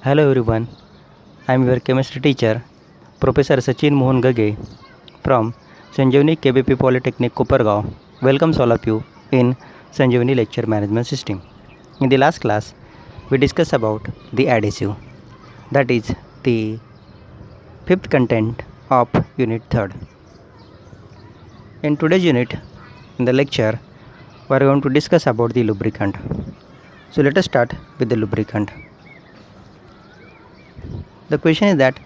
Hello everyone, I am your chemistry teacher, Professor Sachin Mohan Gage from Sanjeevani KBP Polytechnic Kopargaon. Welcomes all of you in Sanjeevani Lecture Management System. In the last class, we discussed about the adhesive, that is the fifth content of Unit 3rd. In today's unit, in the lecture, we are going to discuss about the lubricant. So let us start with the lubricant. The question is that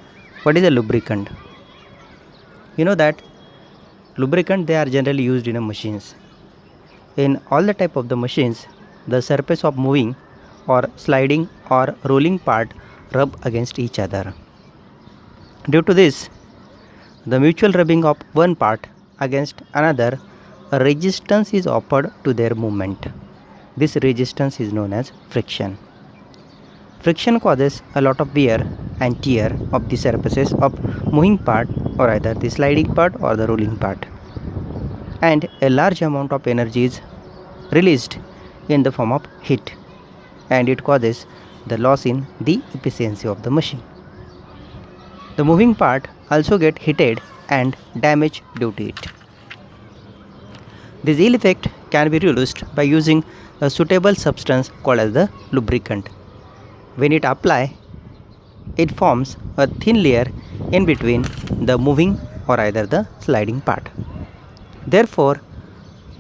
what is a lubricant? You know that lubricant, they are generally used in machines. In all the type of the machines, the surface of moving or sliding or rolling part rub against each other. Due to this, the mutual rubbing of one part against another, a resistance is offered to their movement. This resistance is known as friction. Friction causes a lot of wear and tear of the surfaces of moving part, or either the sliding part or the rolling part, and a large amount of energy is released in the form of heat, and it causes the loss in the efficiency of the machine. The moving part also get heated and damaged due to it. This ill effect can be reduced by using a suitable substance called as the lubricant. When it applies, it forms a thin layer in between the moving or either the sliding part. Therefore,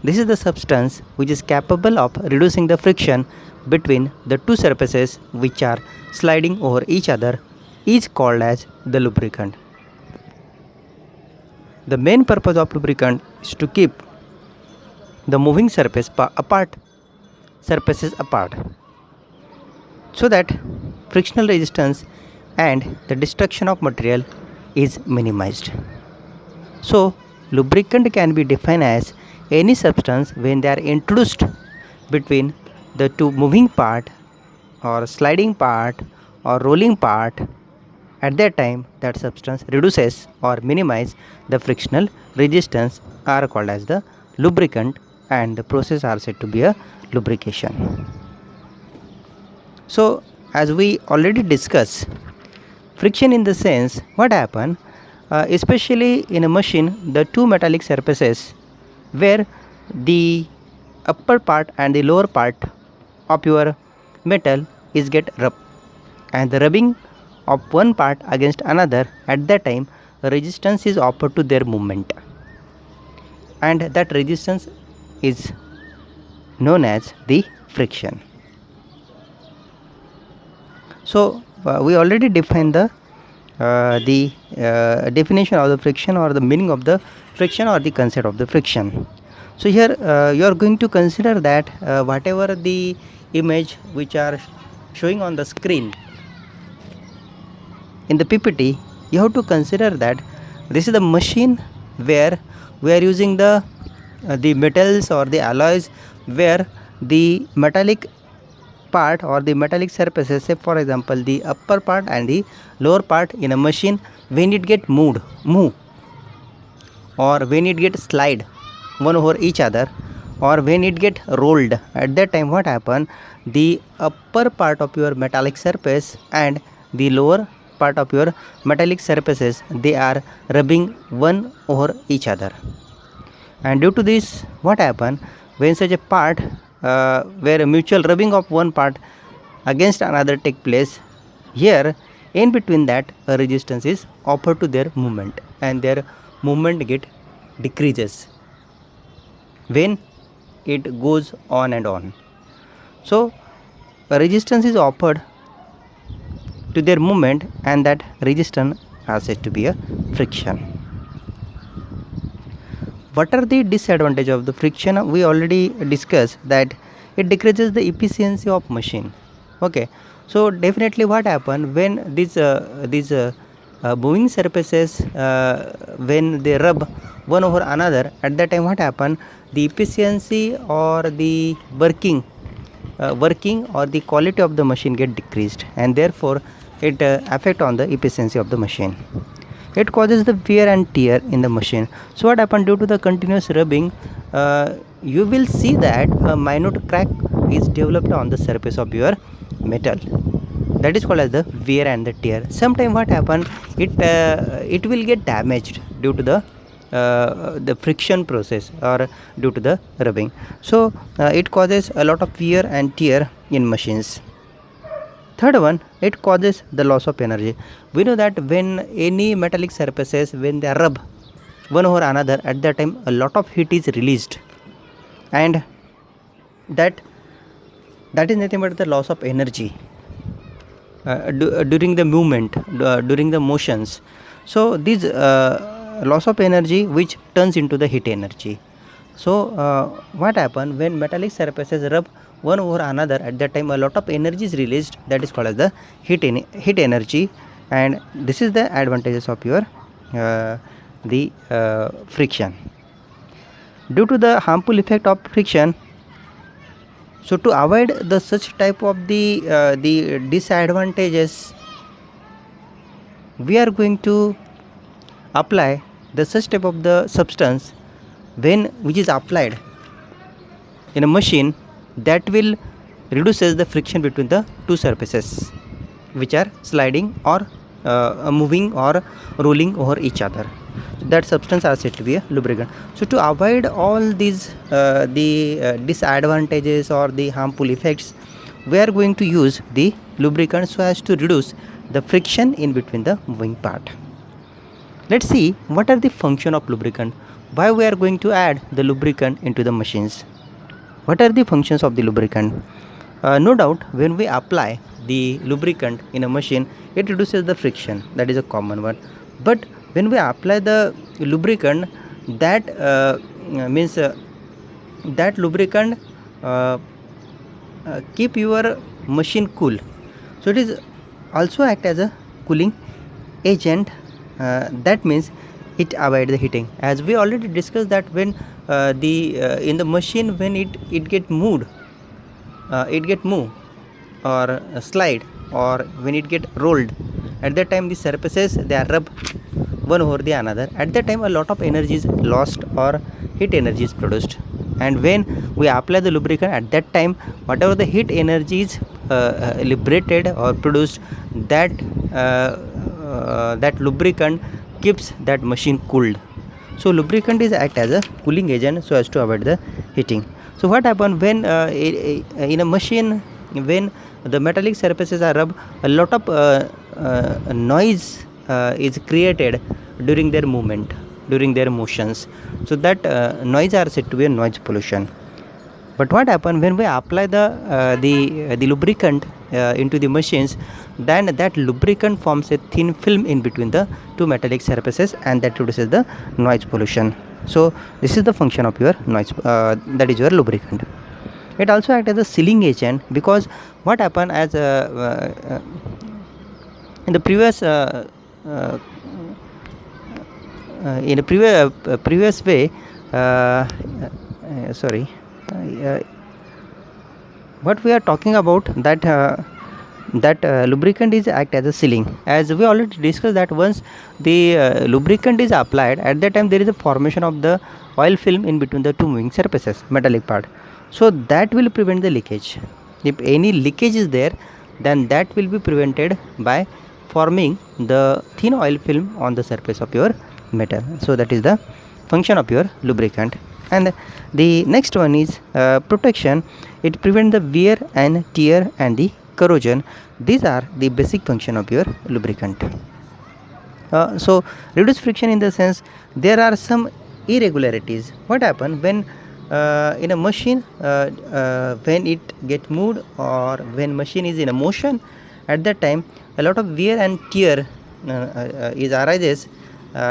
this is the substance which is capable of reducing the friction between the two surfaces which are sliding over each other, is called as the lubricant. The main purpose of lubricant is to keep the moving surfaces apart, so that frictional resistance and the destruction of material is minimized. So, lubricant can be defined as any substance when they are introduced between the two moving part or sliding part or rolling part. At that time, that substance reduces or minimizes the frictional resistance are called as the lubricant, and the process are said to be a lubrication. So, as we already discussed, friction in the sense what happen, especially in a machine, the two metallic surfaces where the upper part and the lower part of your metal is get rubbed, and the rubbing of one part against another, at that time resistance is offered to their movement, and that resistance is known as the friction. So we already defined the definition of the friction, or the meaning of the friction, or the concept of the friction. So here you are going to consider that whatever the image which are showing on the screen in the PPT, you have to consider that this is the machine where we are using the metals or the alloys, where the metallic part or the metallic surfaces, say for example the upper part and the lower part in a machine, when it get move, or when it get slide one over each other, or when it get rolled, at that time what happen, the upper part of your metallic surface and the lower part of your metallic surfaces, they are rubbing one over each other. And due to this, what happen, when such a part where a mutual rubbing of one part against another take place, here in between that a resistance is offered to their movement, and their movement get decreases when it goes on and on. So a resistance is offered to their movement, and that resistance are said to be a friction. What are the disadvantages of the friction? We already discussed that it decreases the efficiency of machine. Okay, so definitely what happen, when these moving surfaces when they rub one over another, at that time what happen, the efficiency or the working or the quality of the machine get decreased, and therefore it affect on the efficiency of the machine. It causes the wear and tear in the machine. So what happened, due to the continuous rubbing, you will see that a minute crack is developed on the surface of your metal. that is called as the wear and the tear. Sometime what happen, it will get damaged due to the friction process or due to the rubbing. So it causes a lot of wear and tear in machines. Third one, it causes the loss of energy. We know that when any metallic surfaces, when they rub one over another, at that time a lot of heat is released, and that is nothing but the loss of energy during the movement, during the motions. So this loss of energy which turns into the heat energy. So what happen when metallic surfaces rub one over another, at that time a lot of energy is released, that is called as the heat energy. And this is the advantages of your friction. Due to the harmful effect of friction, so to avoid the such type of the disadvantages, we are going to apply the such type of the substance which is applied in a machine, that will reduces the friction between the two surfaces which are sliding or moving or rolling over each other. So that substance are said to be a lubricant. So to avoid all these disadvantages or the harmful effects, we are going to use the lubricant so as to reduce the friction in between the moving part. Let's see what are the function of lubricant. Why we are going to add the lubricant into the machines? What are the functions of the lubricant? No doubt, when we apply the lubricant in a machine, it reduces the friction. That is a common one. But when we apply the lubricant, that means that lubricant keep your machine cool. So it is also act as a cooling agent. That means it avoid the heating. As we already discussed that when in the machine, when it get moved, or slide, or when it get rolled, at that time the surfaces they are rub one over the another. At that time a lot of energy is lost or heat energy is produced. And when we apply the lubricant, at that time whatever the heat energy is liberated or produced, that lubricant keeps that machine cooled. So lubricant is act as a cooling agent so as to avoid the heating. So what happens when in a machine, when the metallic surfaces are rubbed, a lot of noise is created during their movement, during their motions. So that noise are said to be a noise pollution. But what happens when we apply the lubricant into the machines, then that lubricant forms a thin film in between the two metallic surfaces, and that reduces the noise pollution. So this is the function of your noise, that is your lubricant. It also acts as a sealing agent, because what happens, as in the previous previous way, what we are talking about, that lubricant is act as a sealing. As we already discussed that once the lubricant is applied, at that time there is a formation of the oil film in between the two moving surfaces, metallic part. So that will prevent the leakage. If any leakage is there, then that will be prevented by forming the thin oil film on the surface of your metal. So that is the function of your lubricant. And the next one is protection. It prevents the wear and tear and the corrosion. These are the basic function of your lubricant. So reduce friction in the sense, there are some irregularities. What happen when in a machine, when it get moved or when machine is in a motion, at that time a lot of wear and tear arises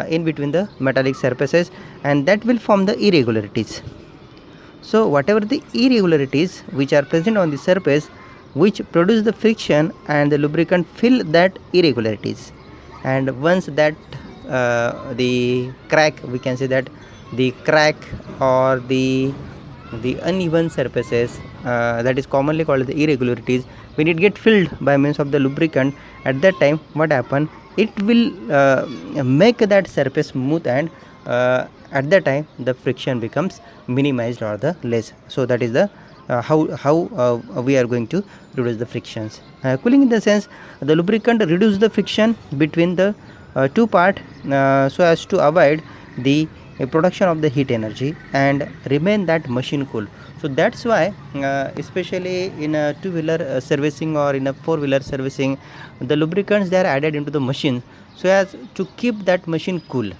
in between the metallic surfaces, and that will form the irregularities. So whatever the irregularities which are present on the surface, which produce the friction, and the lubricant fill that irregularities. And once that the crack, we can say that the crack or the uneven surfaces, that is commonly called the irregularities, when it get filled by means of the lubricant, at that time what happen, it will make that surface smooth, and at that time the friction becomes minimized or the less. So that is the how we are going to reduce the frictions. Cooling in the sense, the lubricant reduce the friction between the two part, so as to avoid the production of the heat energy and remain that machine cool. So that's why especially in a two-wheeler servicing or in a four-wheeler servicing, the lubricants they are added into the machine so as to keep that machine cool,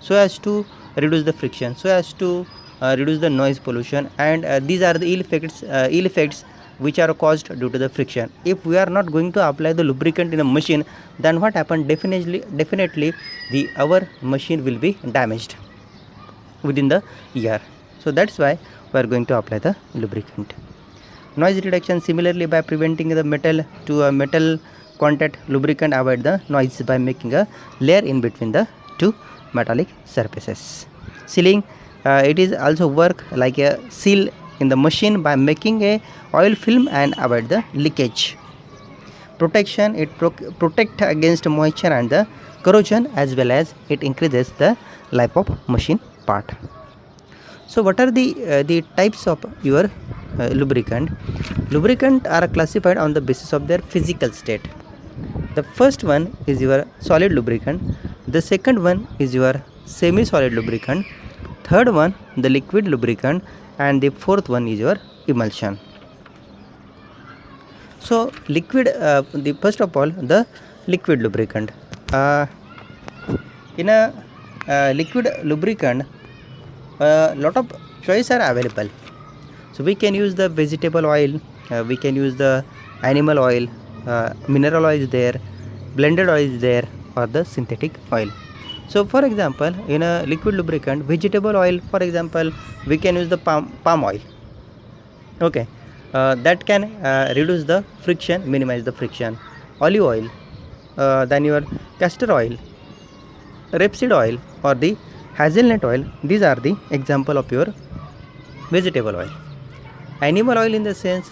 so as to reduce the friction, so as to reduce the noise pollution, and these are the ill effects which are caused due to the friction. If we are not going to apply the lubricant in a machine, then what happen, definitely the our machine will be damaged within the year. So that's why we are going to apply the lubricant. Noise reduction, similarly, by preventing the metal to a metal contact, lubricant avoid the noise by making a layer in between the two metallic surfaces. Sealing, it is also work like a seal in the machine by making a oil film and avoid the leakage. Protection, it protect against moisture and the corrosion, as well as it increases the life of machine part. So what are the types of your lubricant? Lubricant are classified on the basis of their physical state. The first one is your solid lubricant, the second one is your semi-solid lubricant, third one the liquid lubricant, and the fourth one is your emulsion. So liquid, the first of all, the liquid lubricant. In a liquid lubricant, a lot of choice are available. So we can use the vegetable oil, we can use the animal oil, mineral oil is there, blended oil is there, or the synthetic oil. So for example, in a liquid lubricant, vegetable oil, for example, we can use the palm oil. Okay, that can reduce the friction, minimize the friction. Olive oil, then your castor oil, rapeseed oil, or the hazelnut oil, these are the example of your vegetable oil. Animal oil, in the sense,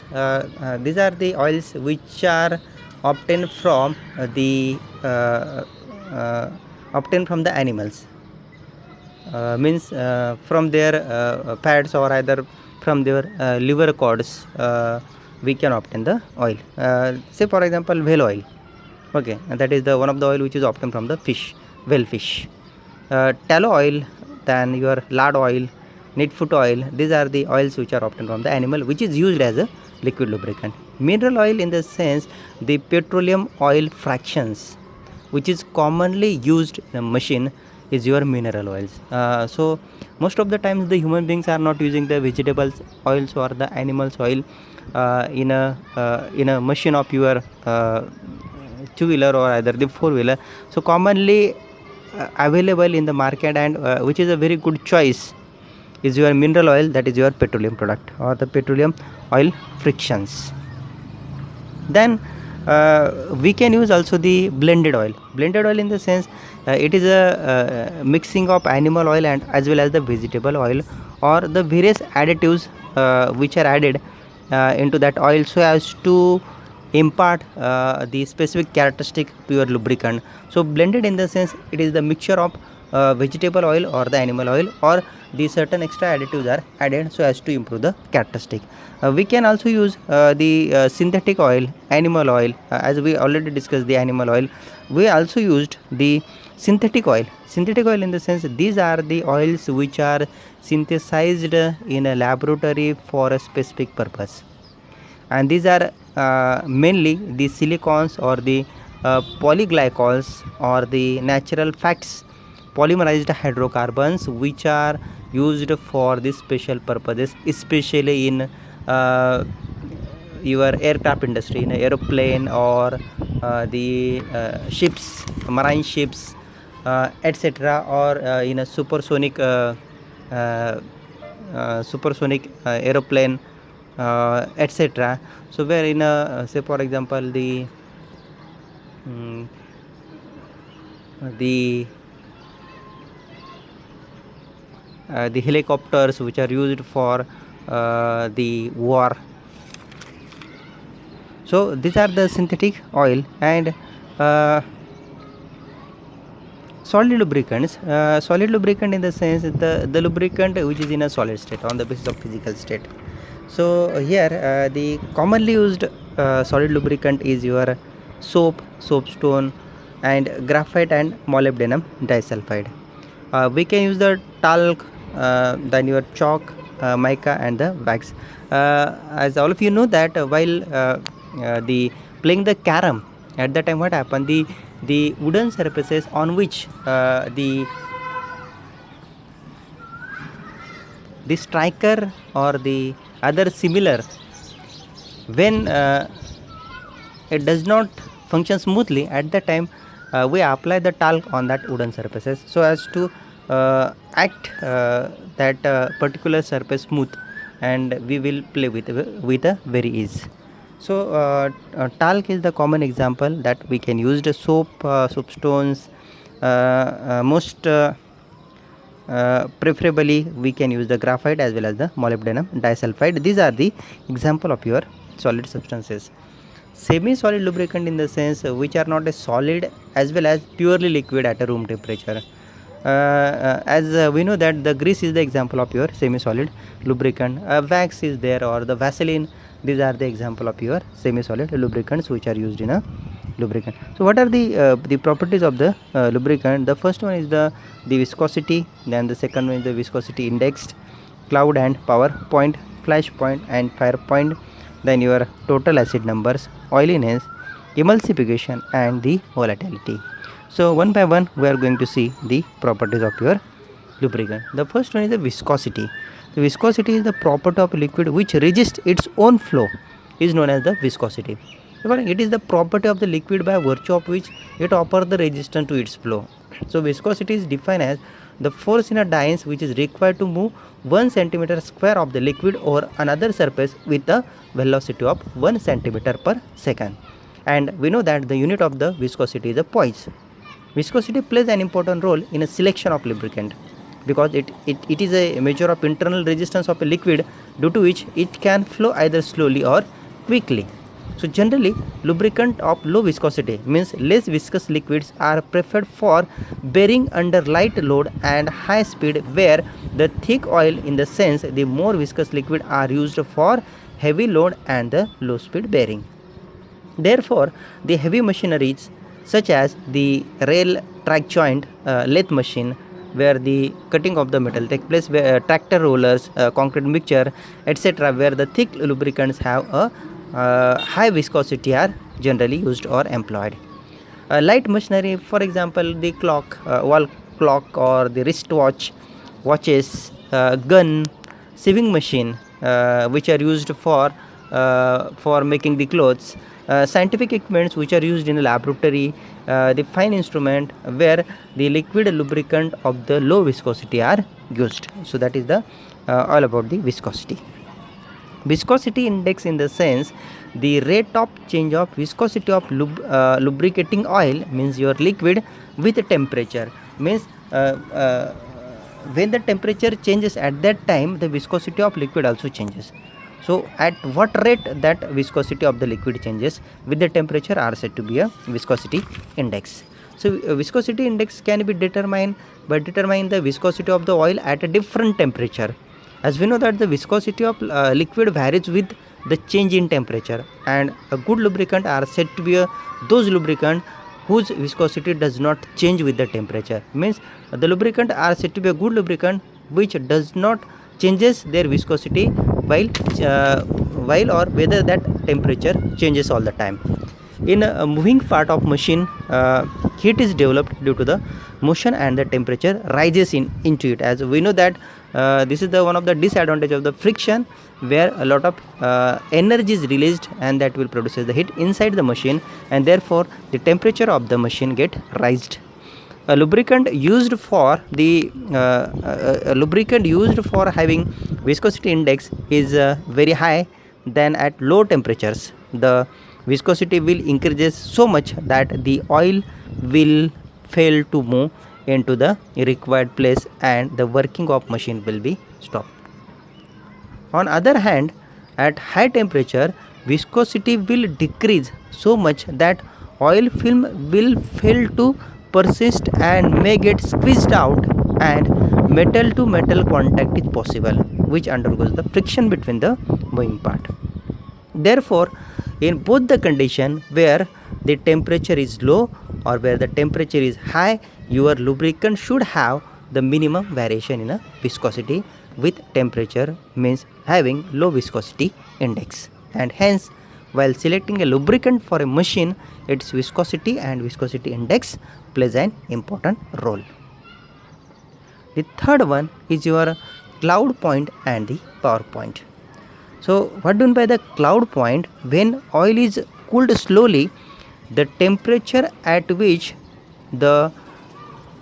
these are the oils which are obtained from the animals, means from their fats, or either from their liver cords, we can obtain the oil. Say for example, whale oil. Okay, and that is the one of the oil which is obtained from the fish, whale fish. Tallow oil, then your lard oil, neatfoot oil, these are the oils which are obtained from the animal, which is used as a liquid lubricant. Mineral oil, in the sense, the petroleum oil fractions which is commonly used in a machine is your mineral oils. So most of the times the human beings are not using the vegetables oils or the animals oil in a machine of your two-wheeler or either the four-wheeler. So commonly available in the market, and which is a very good choice, is your mineral oil, that is your petroleum product or the petroleum oil frictions. Then we can use also the blended oil. Blended oil, in the sense, it is a mixing of animal oil and as well as the vegetable oil, or the various additives which are added into that oil, so as to impart the specific characteristic to your lubricant. So blended, in the sense, it is the mixture of vegetable oil or the animal oil, or the certain extra additives are added so as to improve the characteristic. We can also use the synthetic oil, animal oil, as we already discussed the animal oil. We also used the synthetic oil. Synthetic oil, in the sense, these are the oils which are synthesized in a laboratory for a specific purpose, and these are mainly the silicones or the polyglycols or the natural fats, polymerized hydrocarbons, which are used for this special purposes, especially in your aircraft industry, in aeroplane or the ships, marine ships, etc., or in a supersonic aeroplane, etc. So where in a, say for example, the helicopters which are used for the war. So these are the synthetic oil. And solid lubricants, solid lubricant, in the sense, the lubricant which is in a solid state on the basis of physical state. So here the commonly used solid lubricant is your soap, soapstone, and graphite and molybdenum disulfide. We can use the talc, then your chalk, mica, and the wax. As all of you know that while the playing the carom, at that time what happened, the wooden surfaces on which the striker or the other similar, when it does not function smoothly, at that time we apply the talc on that wooden surfaces so as to act that particular surface smooth, and we will play with a very ease. So talc is the common example that we can use the soap, soapstones, most preferably we can use the graphite as well as the molybdenum disulfide. These are the example of your solid substances. Semi solid lubricant in the sense which are not a solid as well as purely liquid at a room temperature. As we know that the grease is the example of your semi solid lubricant, wax is there, or the Vaseline. These are the example of your semi solid lubricants which are used in a lubricant. So what are the properties of the lubricant? The first one is the viscosity, then the second one is the viscosity indexed, cloud and power point, flash point and fire point, then your total acid numbers, oiliness, emulsification, and the volatility. So one by one we are going to see the properties of your lubricant. The first one is the viscosity. The viscosity is the property of a liquid which resists its own flow, is known as the viscosity. It is the property of the liquid by virtue of which it offers the resistance to its flow. So viscosity is defined as the force in a dynes which is required to move 1 centimeter square of the liquid over another surface with a velocity of 1 centimeter per second. And we know that the unit of the viscosity is a poise. Viscosity plays an important role in a selection of lubricant because it is a measure of internal resistance of a liquid, due to which it can flow either slowly or quickly. So generally lubricant of low viscosity means less viscous liquids are preferred for bearing under light load and high speed, where the thick oil in the sense the more viscous liquid are used for heavy load and the low speed bearing. Therefore the heavy machineries such as the rail track joint, lathe machine, where the cutting of the metal take place, where tractor rollers, concrete mixture, etc., where the thick lubricants have a high viscosity are generally used or employed. Light machinery, for example, the clock, wall clock, or the wristwatch, watches, gun, sewing machine, which are used for making the clothes, scientific equipments which are used in a laboratory, the fine instrument where the liquid lubricant of the low viscosity are used. So that is the all about the viscosity. Viscosity index in the sense the rate of change of viscosity of lubricating oil, means your liquid with temperature, means when the temperature changes, at that time the viscosity of liquid also changes. So at what rate that viscosity of the liquid changes with the temperature are said to be a viscosity index. So viscosity index can be determined by determining the viscosity of the oil at a different temperature. As we know that the viscosity of liquid varies with the change in temperature, and a good lubricant are said to be those lubricant whose viscosity does not change with the temperature. Means the lubricant are said to be a good lubricant which does not changes their viscosity while or whether that temperature changes all the time. In a moving part of machine, heat is developed due to the motion and the temperature rises into it. As we know that this is the one of the disadvantage of the friction, where a lot of energy is released and that will produces the heat inside the machine, and therefore the temperature of the machine get raised. A lubricant used for having viscosity index is very high, then at low temperatures the viscosity will increases so much that the oil will fail to move into the required place and the working of machine will be stopped. On other hand, at high temperature viscosity will decrease so much that oil film will fail to persist and may get squeezed out, and metal to metal contact is possible, which undergoes the friction between the moving part. Therefore, in both the condition where the temperature is low or where the temperature is high, your lubricant should have the minimum variation in a viscosity with temperature, means having low viscosity index. And hence, while selecting a lubricant for a machine, its viscosity and viscosity index plays an important role. The third one is your cloud point and the power point. So what do you mean by the cloud point? When oil is cooled slowly, the temperature at which the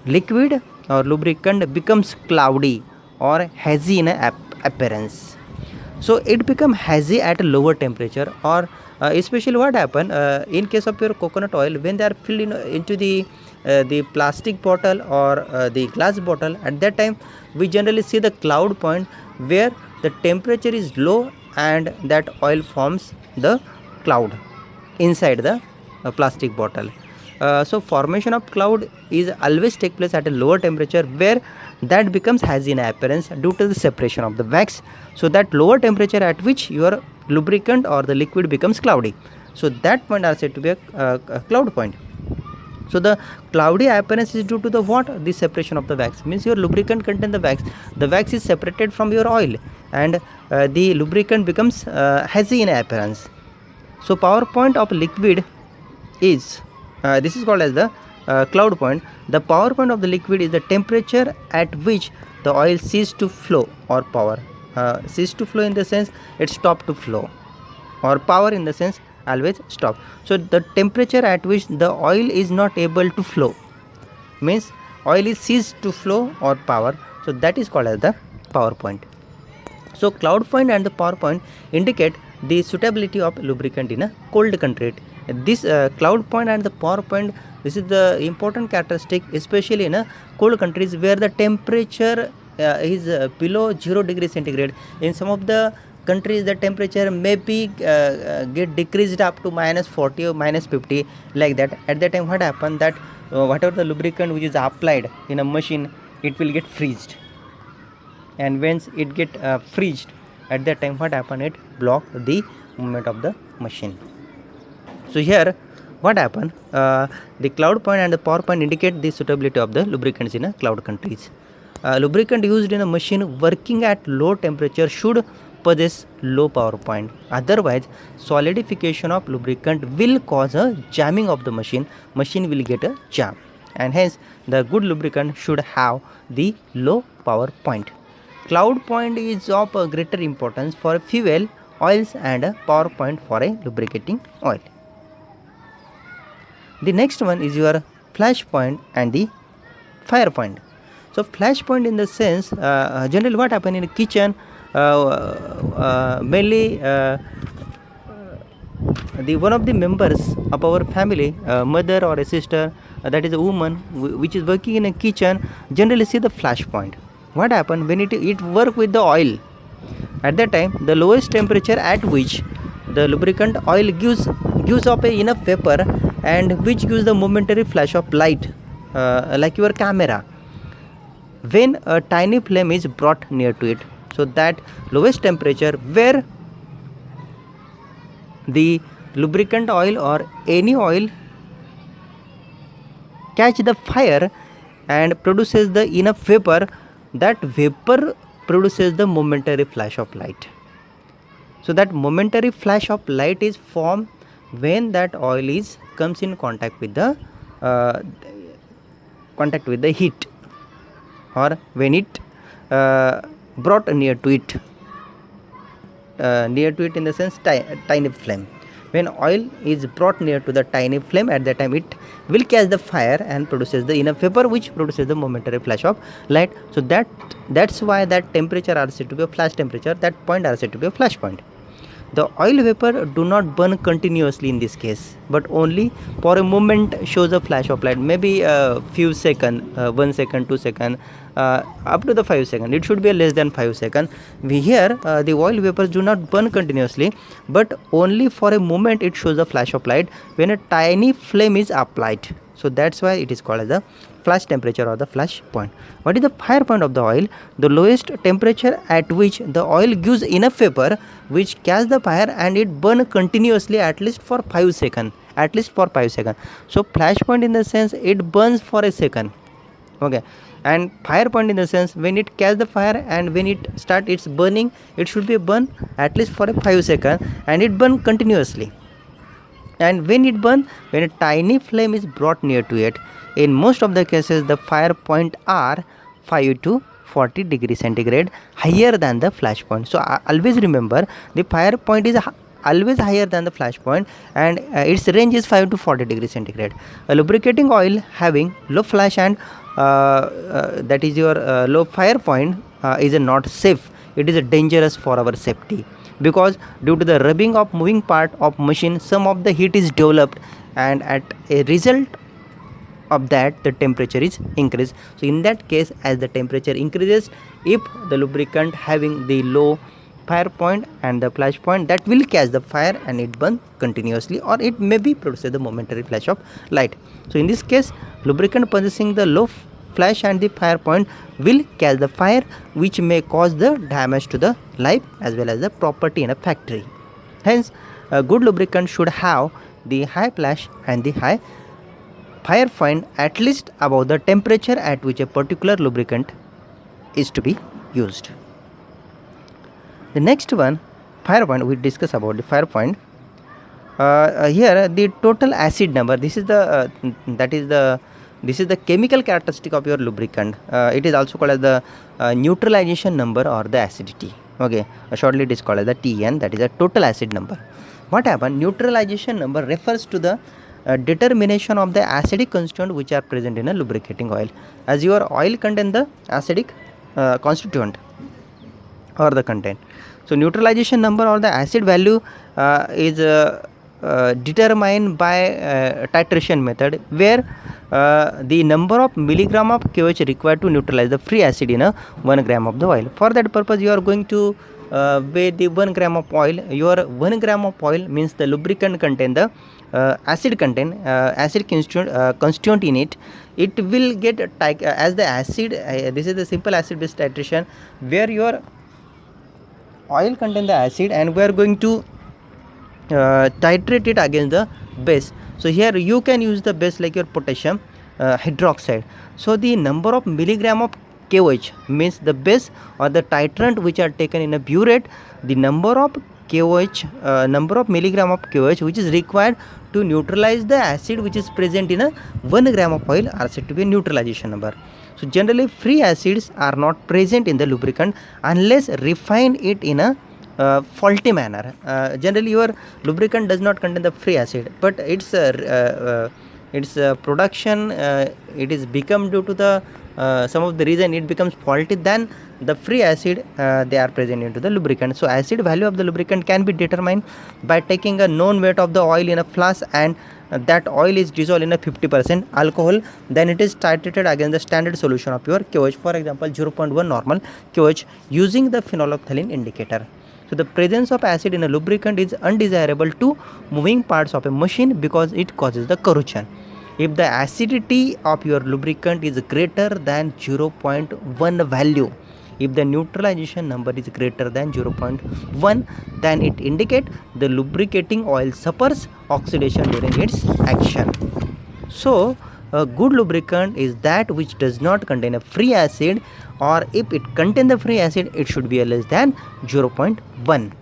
liquid or lubricant becomes cloudy or hazy in appearance. So it becomes hazy at a lower temperature, or especially what happen in case of your coconut oil, when they are filled into the plastic bottle or the glass bottle, at that time we generally see the cloud point where the temperature is low and that oil forms the cloud inside the plastic bottle. So formation of cloud is always take place at a lower temperature where that becomes hazy in appearance due to the separation of the wax. So that lower temperature at which your lubricant or the liquid becomes cloudy. So that point are said to be a cloud point. So the cloudy appearance is due to the what? The separation of the wax. Means your lubricant contains the wax. The wax is separated from your oil and the lubricant becomes hazy in appearance. So power point of liquid is, this is called as the cloud point. The power point of the liquid is the temperature at which the oil ceases to flow, or power. Cease to flow in the sense it stopped to flow, or power in the sense always stop. So the temperature at which the oil is not able to flow means oil is ceased to flow or power. So that is called as the power point. So cloud point and the power point indicate the suitability of lubricant in a cold country. This cloud point and the power point, this is the important characteristic, especially in a cold countries where the temperature is below 0 degrees centigrade. In some of the countries the temperature may be get decreased up to -40 or -50, like that. At that time what happen, that whatever the lubricant which is applied in a machine, it will get freezed, and once it get freezed, at that time what happen, it block the movement of the machine. So here what happen, the cloud point and the power point indicate the suitability of the lubricants in a cloud countries. Lubricant used in a machine working at low temperature should possess low power point. Otherwise, solidification of lubricant will cause a jamming of the machine. Machine will get a jam, and hence the good lubricant should have the low power point. Cloud point is of greater importance for fuel, oils, and a power point for a lubricating oil. The next one is your flash point and the fire point. So flash point in the sense, generally what happen in a kitchen, mainly the one of the members of our family, mother or a sister, that is a woman which is working in a kitchen, generally see the flash point. What happen when it work with the oil? At that time, the lowest temperature at which the lubricant oil gives off enough vapor, and which gives the momentary flash of light, like your camera, when a tiny flame is brought near to it. So that lowest temperature where the lubricant oil or any oil catch the fire and produces the enough vapor, that vapor produces the momentary flash of light. So that momentary flash of light is formed when that oil comes in contact with the heat, or when it brought near to it in the sense tiny flame. When oil is brought near to the tiny flame, at that time it will catch the fire and produces the enough vapor which produces the momentary flash of light. So that's why that temperature are said to be a flash temperature, that point are said to be a flash point. The oil vapor do not burn continuously in this case, but only for a moment shows a flash of light, maybe a few seconds, 1 second, 2 seconds, up to the 5 seconds. It should be less than 5 seconds. Here the oil vapors do not burn continuously, but only for a moment it shows a flash of light when a tiny flame is applied. So that's why it is called as the flash temperature or the flash point. What is the fire point of the oil? The lowest temperature at which the oil gives enough vapor which catch the fire and it burn continuously at least for 5 seconds. At least for 5 seconds. So flash point in the sense it burns for a second. Okay, and fire point in the sense when it catch the fire and when it start its burning, it should be burn at least for a 5 seconds and it burn continuously. And when it burn, when a tiny flame is brought near to it, in most of the cases the fire point are 5 to 40 degrees centigrade higher than the flash point. So always remember the fire point is always higher than the flash point, and its range is 5 to 40 degrees centigrade. A lubricating oil having low flash and that is your low fire point is not safe. It is dangerous for our safety, because due to the rubbing of moving part of machine, some of the heat is developed, and at a result of that the temperature is increased. So in that case, as the temperature increases, if the lubricant having the low fire point and the flash point, that will catch the fire and it burn continuously, or it may be produces the momentary flash of light. So in this case, lubricant possessing the low flash and the fire point will catch the fire, which may cause the damage to the life as well as the property in a factory. Hence, a good lubricant should have the high flash and the high fire point at least above the temperature at which a particular lubricant is to be used. The next one, fire point, we discuss about the fire point. Here the total acid number, this is the this is the chemical characteristic of your lubricant. It is also called as the neutralization number or the acidity. Okay, shortly it is called as the TN, that is a total acid number. What happens? Neutralization number refers to the determination of the acidic constituent which are present in a lubricating oil. As your oil contain the acidic constituent or the content. So neutralization number or the acid value is determined by titration method, where the number of milligram of KOH required to neutralize the free acid in a 1 gram of the oil. For that purpose, you are going to weigh the 1 gram of oil. Your 1 gram of oil means the lubricant contain the acid constituent in it. It will get as the acid. This is the simple acid based titration, where your oil contain the acid and we are going to titrate it against the base. So here you can use the base like your potassium hydroxide. So the number of milligram of KOH means the base or the titrant which are taken in a burette, the number of KOH, number of milligram of KOH which is required to neutralize the acid which is present in a 1 gram of oil are said to be a neutralization number. So generally free acids are not present in the lubricant unless refine it in a faulty manner. Generally your lubricant does not contain the free acid, but its production it is become due to the some of the reason it becomes faulty, then the free acid they are present into the lubricant. So acid value of the lubricant can be determined by taking a known weight of the oil in a flask, and that oil is dissolved in a 50% alcohol, then it is titrated against the standard solution of your KOH, for example 0.1 normal KOH, using the phenolphthalein indicator. So the presence of acid in a lubricant is undesirable to moving parts of a machine because it causes the corrosion. If the acidity of your lubricant is greater than 0.1 value, if the neutralization number is greater than 0.1, then it indicates the lubricating oil suffers oxidation during its action. So a good lubricant is that which does not contain a free acid, or if it contains the free acid, it should be less than 0.1.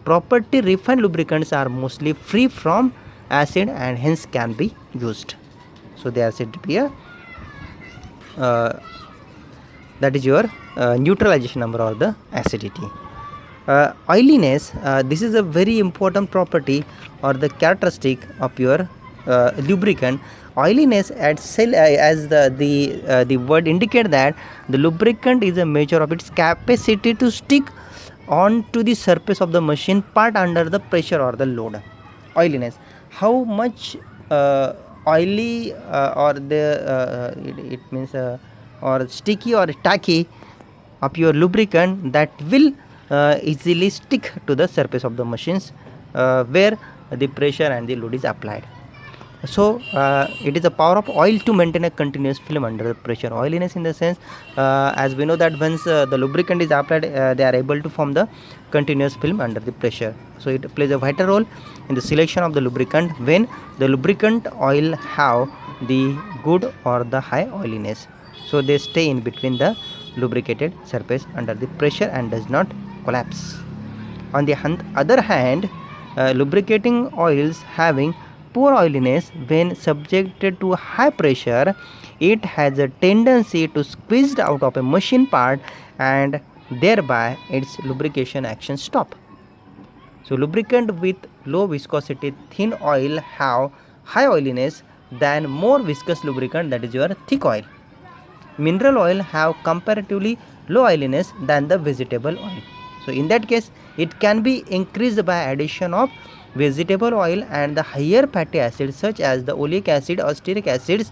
Properly refined lubricants are mostly free from acid and hence can be used. So they are said to be a that is your neutralization number or the acidity. Oiliness, this is a very important property or the characteristic of your lubricant. Oiliness as the word indicate that the lubricant is a measure of its capacity to stick onto the surface of the machine part under the pressure or the load. Oiliness, how much oily or the it means or sticky or tacky of your lubricant that will easily stick to the surface of the machines where the pressure and the load is applied. So it is the power of oil to maintain a continuous film under the pressure. Oiliness in the sense, as we know that once the lubricant is applied, they are able to form the continuous film under the pressure. So it plays a vital role in the selection of the lubricant when the lubricant oil have the good or the high oiliness. So they stay in between the lubricated surface under the pressure and does not collapse. On the other hand, lubricating oils having poor oiliness, when subjected to high pressure, it has a tendency to squeeze out of a machine part and thereby its lubrication action stop. So lubricant with low viscosity thin oil have high oiliness than more viscous lubricant, that is your thick oil. Mineral oil have comparatively low oiliness than the vegetable oil. So in that case, it can be increased by addition of vegetable oil and the higher fatty acids such as the oleic acid or stearic acids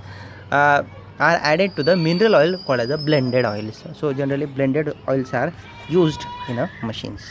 are added to the mineral oil called as the blended oils. So generally blended oils are used in machines.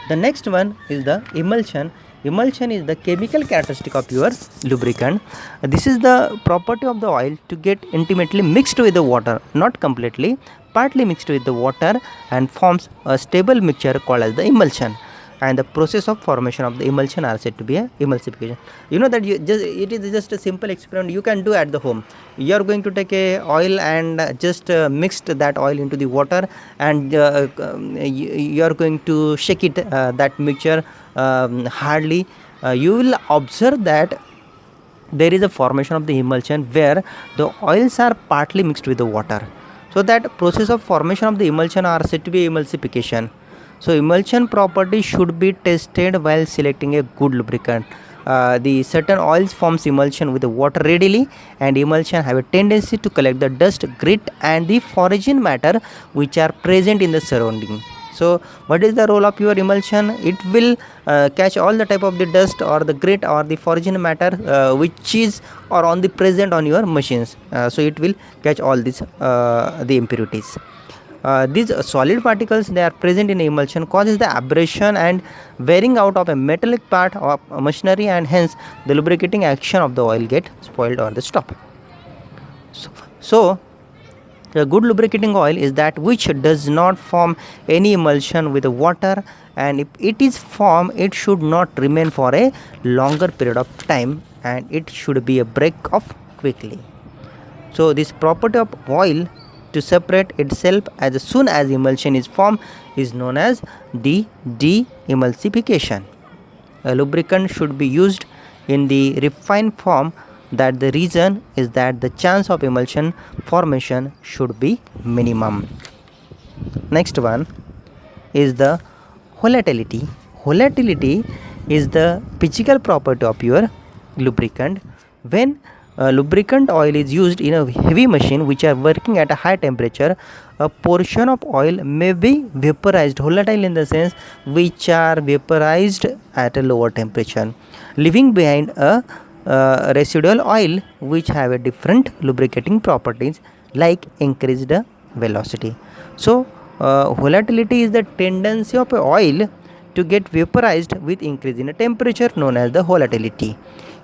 The next one is the emulsion. Emulsion is the chemical characteristic of your lubricant. This is the property of the oil to get intimately mixed with the water, not completely, partly mixed with the water, and forms a stable mixture called as the emulsion. And the process of formation of the emulsion are said to be a emulsification. You know that it is just a simple experiment you can do at the home. You are going to take a oil and just mixed that oil into the water, and you are going to shake it, that mixture hardly. You will observe that there is a formation of the emulsion where the oils are partly mixed with the water. So that process of formation of the emulsion are said to be emulsification. So emulsion property should be tested while selecting a good lubricant. The certain oils forms emulsion with the water readily, and emulsion have a tendency to collect the dust, grit and the foreign matter which are present in the surrounding. So what is the role of your emulsion? It will catch all the type of the dust or the grit or the foreign matter which is or on the present on your machines. So it will catch all these the impurities. These solid particles, they are present in emulsion, causes the abrasion and wearing out of a metallic part of machinery, and hence the lubricating action of the oil get spoiled or the stop. So the good lubricating oil is that which does not form any emulsion with the water, and if it is formed, it should not remain for a longer period of time, and it should be a break off quickly. So this property of oil to separate itself as soon as emulsion is formed is known as the de-emulsification. A lubricant should be used in the refined form, that the reason is that the chance of emulsion formation should be minimum. Next one is the volatility. Volatility is the physical property of your lubricant. When lubricant oil is used in a heavy machine which are working at a high temperature, a portion of oil may be vaporized, volatile in the sense which are vaporized at a lower temperature, leaving behind a residual oil which have a different lubricating properties like increased velocity. So volatility is the tendency of a oil to get vaporized with increase in a temperature, known as the volatility.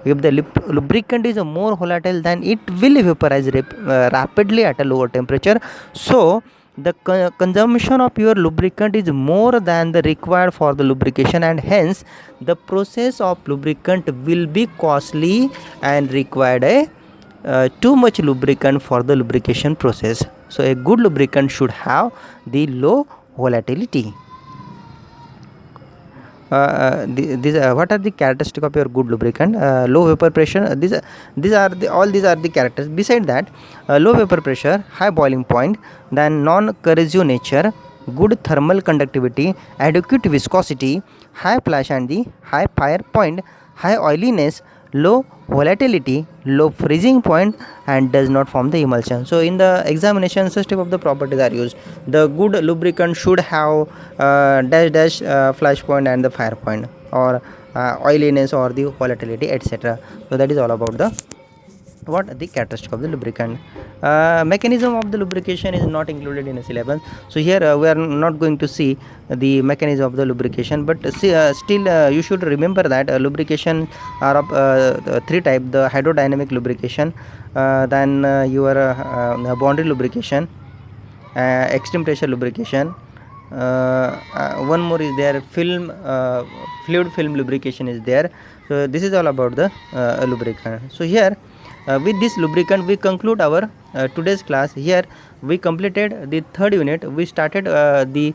If the lubricant is more volatile, then it will vaporize rapidly at a lower temperature. So the consumption of your lubricant is more than the required for the lubrication, and hence the process of lubricant will be costly and required too much lubricant for the lubrication process. So a good lubricant should have the low volatility. What are the characteristics of your good lubricant? Low vapor pressure. These are the characters. Beside that, low vapor pressure, high boiling point, then non-corrosive nature, good thermal conductivity, adequate viscosity, high flash and the high fire point, high oiliness, low volatility, low freezing point, and does not form the emulsion. So in the examination, such type of the properties are used. The good lubricant should have flash point and the fire point, or oiliness or the volatility, etc. So that is all about the what the characteristic of the lubricant. Mechanism of the lubrication is not included in the syllabus, so here we are not going to see the mechanism of the lubrication, but still you should remember that lubrication are of three types: the hydrodynamic lubrication, then your boundary lubrication, extreme pressure lubrication, one more is there, fluid film lubrication is there. So this is all about the lubricant. So here with this lubricant we conclude our today's class. Here we completed the third unit. We started the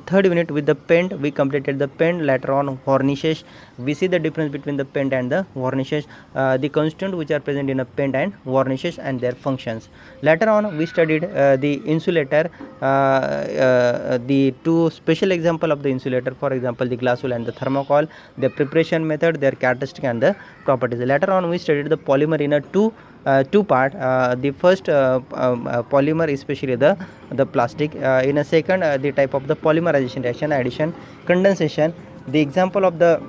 third unit with the paint. We completed the paint. Later on varnishes. We see the difference between the paint and the varnishes, the constant which are present in a paint and varnishes and their functions. Later on we studied the insulator, the two special example of the insulator, for example the glass wool and the thermocol, their preparation method, their characteristic and the properties. Later on we studied the polymer in a two part. The first polymer, especially the plastic. In a second, the type of the polymerization reaction, addition, condensation. The example of the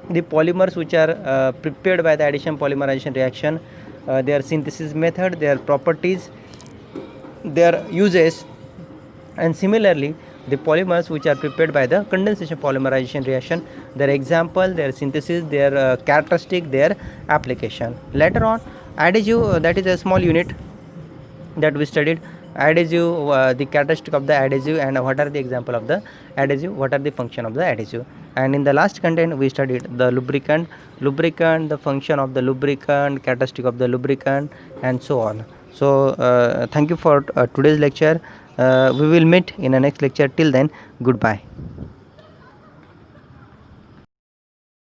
polymers which are prepared by the addition polymerization reaction, their synthesis method, their properties, their uses, and similarly the polymers which are prepared by the condensation polymerization reaction, their example, their synthesis, their characteristic, their application. Later on adhesive, that is a small unit that we studied. Adhesive, the characteristic of the adhesive and what are the example of the adhesive, what are the function of the adhesive. And in the last content we studied the lubricant, the function of the lubricant, characteristic of the lubricant, and so on. So thank you for today's lecture. We will meet in the next lecture. Till then, goodbye.